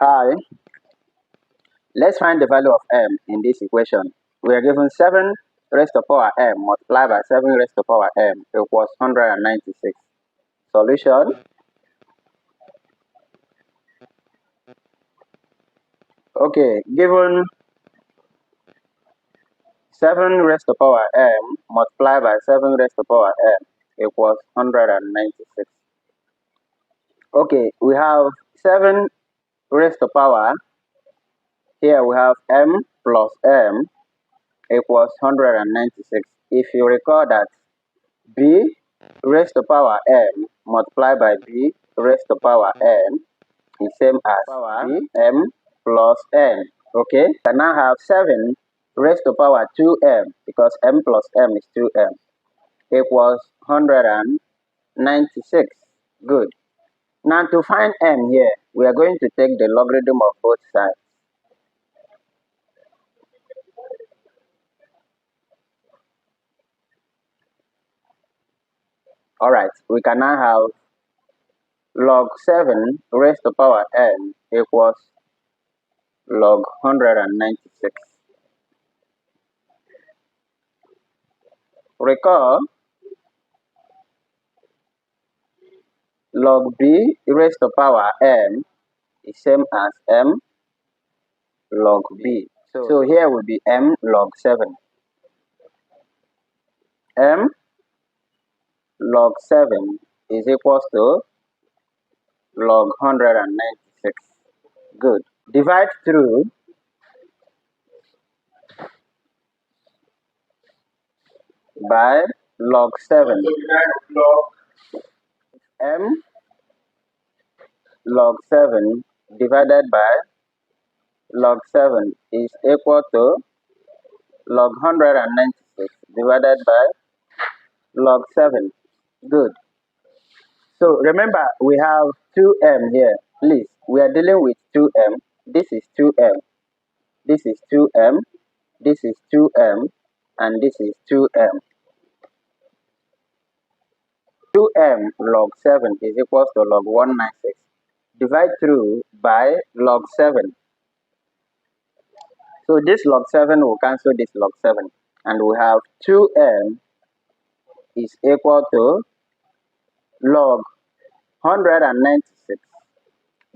Hi, let's find the value of m in this equation. We are given 7 raised to power m multiplied by 7 raised to power m equals 196. Solution. Okay, given 7 raised to power m multiplied by 7 raised to power m equals 196. Okay, we have 7 raised to power. Here we have m plus m equals 196. If you recall that b raised to power m multiplied by b raised to power n is same as b m plus n. Okay, I now have 7 raised to power 2m because m plus m is 2m equals 196. Good. Now to find m here, we are going to take the logarithm of both sides. Alright, we can now have log 7 raised to power n equals log 196. Recall, log b raised to power m is same as m log b. So here will be m log 7. M log 7 is equals to log 196. Good. Divide through by log 7. M log 7 divided by log 7 is equal to log 196 divided by log 7. Good. So remember, we have 2m here. Please, we are dealing with 2m. This is 2m. This is 2m. This is 2m. And this is 2m. 2m log 7 is equals to log 196. Divide through by log 7. So this log 7 will cancel this log 7. And we have 2m is equal to log 196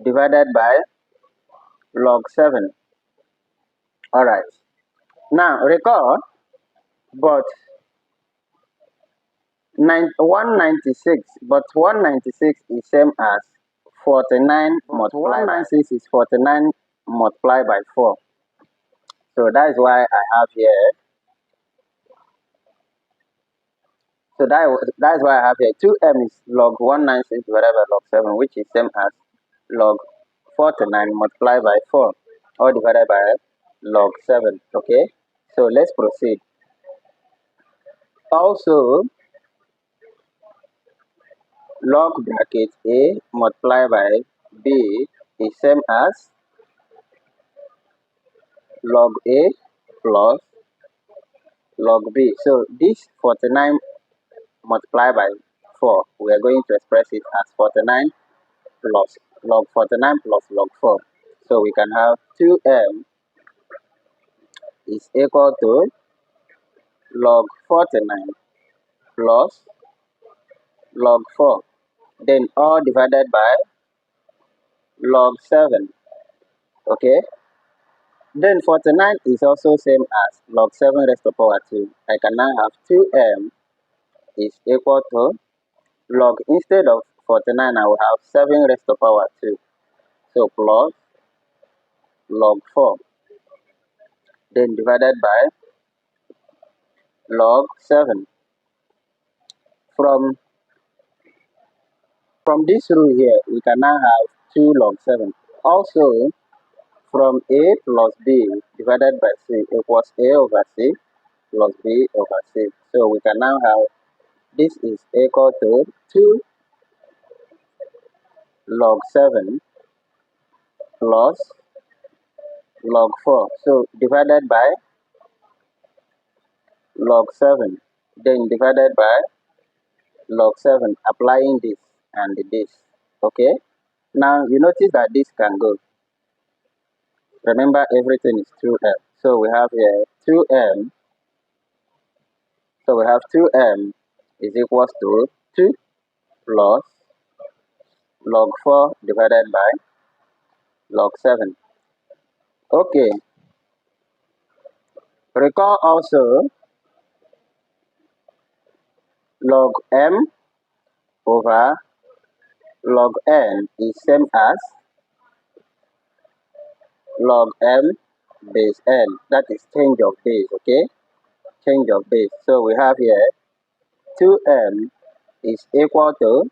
divided by log 7. Alright. Now record, but 196 is same as 49 multiplied by 196 is 49 multiplied by 4. So that is why I have here. So that is why I have here 2m is log 196 divided by log 7, which is same as log 49 multiplied by 4 or divided by log 7. Okay, so let's proceed. Also, log bracket a multiplied by b is same as log a plus log b. So this 49 multiplied by 4, we are going to express it as 49 plus log 49 plus log 4. So we can have 2m is equal to log 49 plus log 4. Then all divided by log 7. Okay. Then 49 is also same as log 7 raised to power 2. I can now have 2m is equal to log, instead of 49, I will have 7 raised to power 2. So plus log 4. Then divided by log 7. From this rule here, we can now have 2 log 7. Also, from a plus b divided by c equals a over c plus b over c. So we can now have this is equal to 2 log 7 plus log 4. So divided by log 7. Then divided by log 7, applying this and this. Okay. Now you notice that this can go. Remember, everything is 2m. So we have here 2m. So we have 2m is equals to 2 plus log 4 divided by log 7. Okay. Recall also log m over log n is same as log m base n. That is change of base, okay? Change of base. So we have here 2m is equal to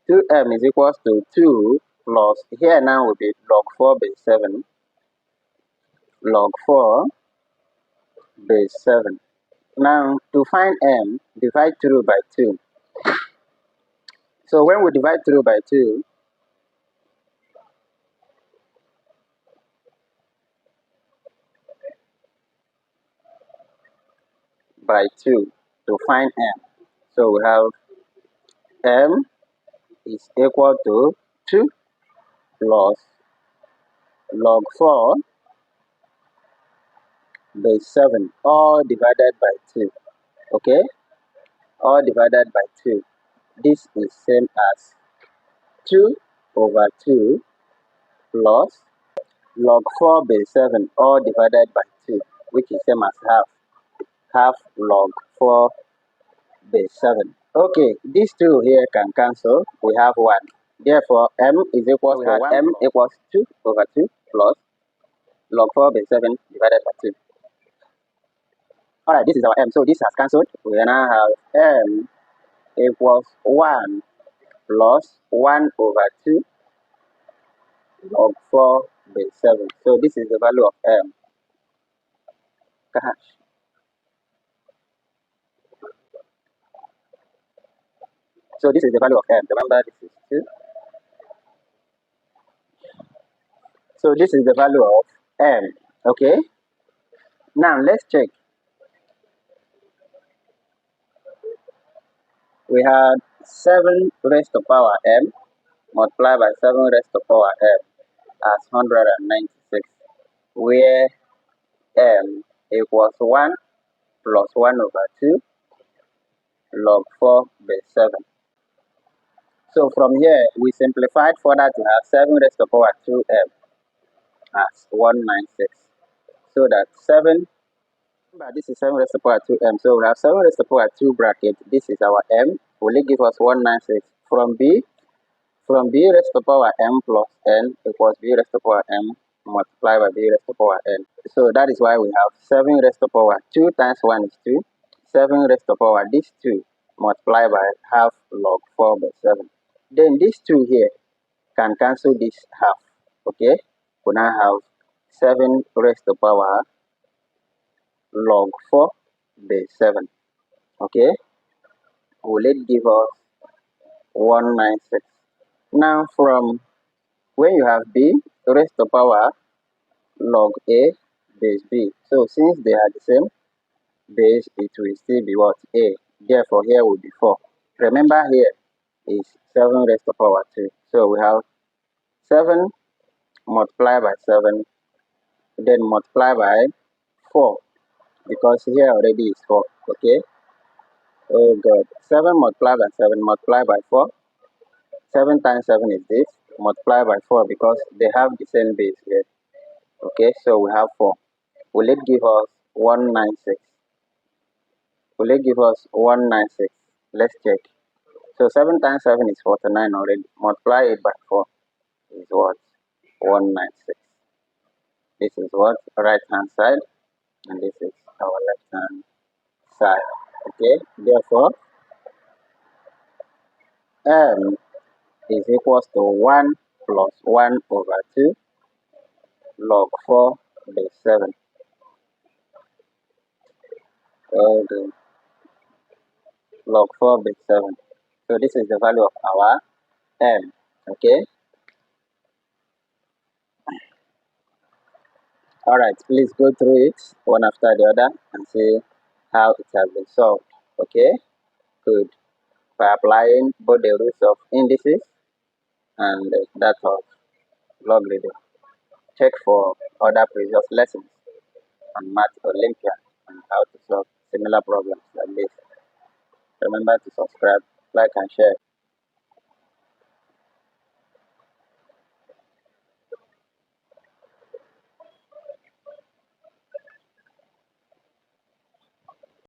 2m is equals to 2 plus, here now will be log 4 base 7, log 4 base 7. Now to find m, divide through by 2. So when we divide through by 2, to find m. So we have m is equal to 2 plus log 4 base 7, all divided by 2. Okay? All divided by 2. This is same as 2 over 2 plus log 4 base 7, all divided by 2, which is same as half. Half log 4 base 7. Okay, these two here can cancel. We have 1. Therefore, m is equal to 1. M equals 2 over 2 plus log 4 base 7 divided by 2. Alright, this is our m. So this has cancelled. We now have m equals 1 plus 1 over 2 log 4 base 7. So this is the value of m. Gosh. So this is the value of m. Remember, this is 2. So this is the value of m. Okay. Now let's check. We had 7 raised to power m multiplied by 7 raised to power m as 196, where m equals 1 plus 1 over 2 log 4 base 7. So from here, we simplified further to have 7 raised to power 2m as 196. So that 7, but this is 7 raised to power 2m. So we have 7 raised to power 2 bracket. This is our m. Will it give us 196? From b raised to power m plus n equals b raised to power m multiplied by b raised to power n. So that is why we have 7 raised to power 2 times 1 is 2. 7 raised to power this 2 multiplied by half log 4 by 7. Then these 2 here can cancel this half. Okay? We now have 7 raised to power log 4 base 7. Okay? Will it give us 196? Now from when you have b raised to power log a base b. So since they are the same base, it will still be what? A. Therefore here will be 4. Remember here is 7 raised to power 2. So we have 7 multiplied by 7, then multiply by 4, because here already is 4. Okay? Oh god. 7 multiplied by 7 multiplied by 4. 7 times 7 is this. Multiply by 4 because they have the same base here. Okay, so we have 4. Will it give us 196? Will it give us 196? Let's check. So 7 times 7 is 49 already. Multiply it by 4 is what? 196. This is what? Right hand side, and this is our left hand side. Okay, therefore m is equals to 1 plus 1 over 2 log 4 base 7. Okay, log 4 base 7. So this is the value of our m. Okay. Alright, please go through it one after the other and see how it has been solved. Okay, good. By applying both the rules of indices and that of logarithm. check for other previous lessons on Math Olympiad and how to solve similar problems like this. Remember to subscribe, like and share.